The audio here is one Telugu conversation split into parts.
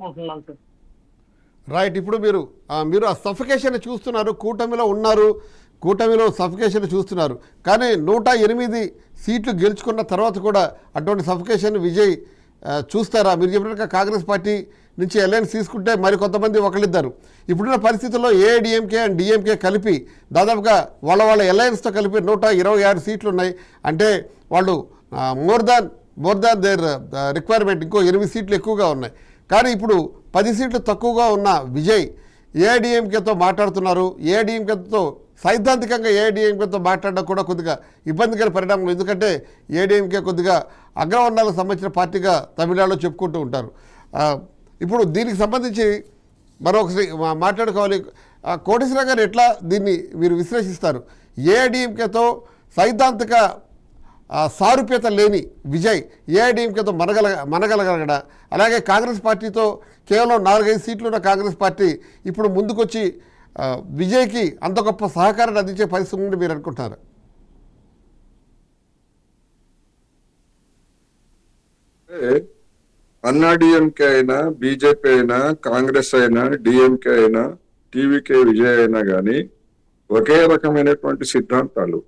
ఉంటున్నాను సార్. రైట్. ఇప్పుడు మీరు ఆ సఫికేషన్ చూస్తున్నారు, కూటమిలో ఉన్నారు, కూటమిలో సఫికేషన్ చూస్తున్నారు. కానీ 108 సీట్లు గెలుచుకున్న తర్వాత కూడా అటువంటి సఫికేషన్ విజయ్ చూస్తారా? మీరు చెప్పినట్టుగా కాంగ్రెస్ పార్టీ నుంచి అలయన్స్ తీసుకుంటే మరి కొంతమంది ఒకళ్ళిద్దరు. ఇప్పుడున్న పరిస్థితుల్లో ఏఐడిఎంకే అండ్ డిఎంకే కలిపి దాదాపుగా వాళ్ళ అలయన్స్తో కలిపి 126 సీట్లు ఉన్నాయి. అంటే వాళ్ళు మోర్ దాన్ దేర్ రిక్వైర్మెంట్ ఇంకో 8 సీట్లు ఎక్కువగా ఉన్నాయి. కానీ ఇప్పుడు 10 సీట్లు తక్కువగా ఉన్న విజయ్ ఏఐడిఎంకేతో మాట్లాడుతున్నారు. ఏఐడిఎంకేతో సైద్ధాంతికంగా ఏఐడిఎంకేతో మాట్లాడడం కూడా కొద్దిగా ఇబ్బందికర పరిణామం. ఎందుకంటే ఏఐడిఎంకే కొద్దిగా అగ్రవర్ణాలకు సంబంధించిన పార్టీగా తమిళనాడులో చెప్పుకుంటూ ఉంటారు. ఇప్పుడు దీనికి సంబంధించి మరొకసారి మాట్లాడుకోవాలి. కోటేశ్వర గారు ఎట్లా దీన్ని మీరు విశ్లేషిస్తారు? ఏఐడిఎంకేతో సైద్ధాంతిక సారూప్యత లేని విజయ్ ఏఐడిఎంకేతో మనగలగడా? అలాగే కాంగ్రెస్ పార్టీతో కేవలం 4-5 సీట్లున్న కాంగ్రెస్ పార్టీ ఇప్పుడు ముందుకొచ్చి విజయ్కి అంత గొప్ప సహకారాన్ని అందించే పరిస్థితి ఉందని మీరు అనుకుంటున్నారు? అన్నా డిఎంకే అయినా, బీజేపీ అయినా, కాంగ్రెస్ అయినా, డిఎంకే అయినా, టీవీకే విజయ్ అయినా కానీ ఒకే రకమైనటువంటి సిద్ధాంతాలు,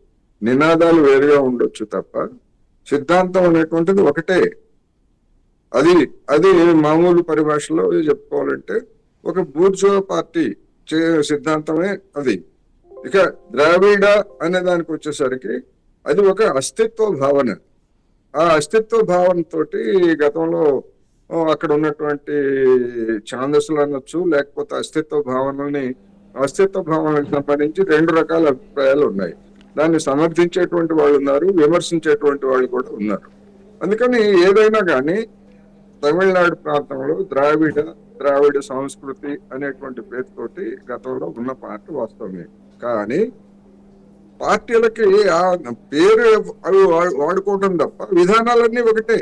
నినాదాలు వేరుగా ఉండొచ్చు తప్ప సిద్ధాంతం అనేటువంటిది ఒకటే. అది మామూలు పరిభాషలో చెప్పుకోవాలంటే ఒక బూర్జువా పార్టీ సిద్ధాంతమే అది. ఇక ద్రావిడ అనే దానికి వచ్చేసరికి అది ఒక అస్తిత్వ భావన. ఆ అస్తిత్వ భావనతోటి గతంలో అక్కడ ఉన్నటువంటి ఛాందస్సులు అనొచ్చు, లేకపోతే అస్తిత్వ భావనలకు సంబంధించి 2 రకాల అభిప్రాయాలు ఉన్నాయి. దాన్ని సమర్థించేటువంటి వాళ్ళు ఉన్నారు, విమర్శించేటువంటి వాళ్ళు కూడా ఉన్నారు. అందుకని ఏదైనా కానీ తమిళనాడు ప్రాంతంలో ద్రావిడ సంస్కృతి అనేటువంటి పేరుతోటి గతంలో ఉన్న పార్టీ వాస్తవమే. కానీ పార్టీలకి ఆ పేరు అవి వాడుకోవడం తప్ప విధానాలన్నీ ఒకటే.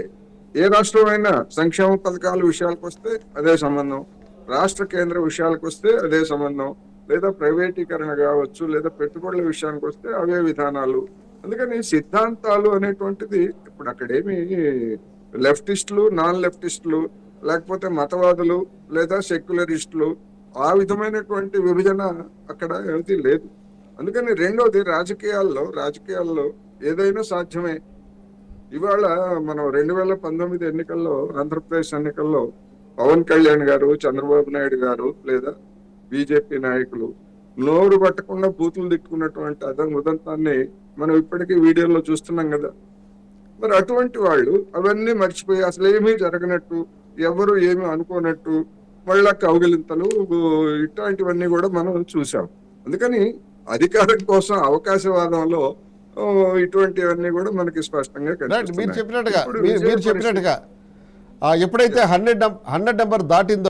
ఏ రాష్ట్రమైనా సంక్షేమ పథకాల విషయాలకు వస్తే అదే సంబంధం, రాష్ట్ర కేంద్ర విషయాలకు వస్తే అదే సంబంధం, లేదా ప్రైవేటీకరణ కావచ్చు, లేదా పెట్టుబడుల విషయానికి వస్తే అవే విధానాలు. అందుకని సిద్ధాంతాలు అనేటువంటిది ఇప్పుడు అక్కడేమి లెఫ్టిస్టులు, నాన్ లెఫ్టిస్టులు, లేకపోతే మతవాదులు లేదా సెక్యులరిస్టులు ఆ విధమైనటువంటి విభజన అక్కడ ఏది లేదు. అందుకని రెండోది రాజకీయాల్లో ఏదైనా సాధ్యమే. ఇవాళ మనం 2019 ఎన్నికల్లో, ఆంధ్రప్రదేశ్ ఎన్నికల్లో పవన్ కళ్యాణ్ గారు, చంద్రబాబు నాయుడు గారు లేదా బీజేపీ నాయకులు నోరు పట్టకుండా బూతులు తిట్టుకున్నటువంటి ఉదంతాన్ని మనం ఇప్పటికీ వీడియోలో చూస్తున్నాం కదా. మరి అటువంటి వాళ్ళు అవన్నీ మర్చిపోయి అసలు ఏమీ జరగనట్టు, ఎవరు ఏమి అనుకోనట్టు మళ్ళా కౌగిలింతలు ఇట్లాంటివన్నీ కూడా మనం చూసాం. అందుకని అధికారం కోసం అవకాశవాదంలో ఇటువంటివన్నీ కూడా మనకి స్పష్టంగా మీరు చెప్పినట్టుగా ఎప్పుడైతే 100 నెంబర్ దాటిందో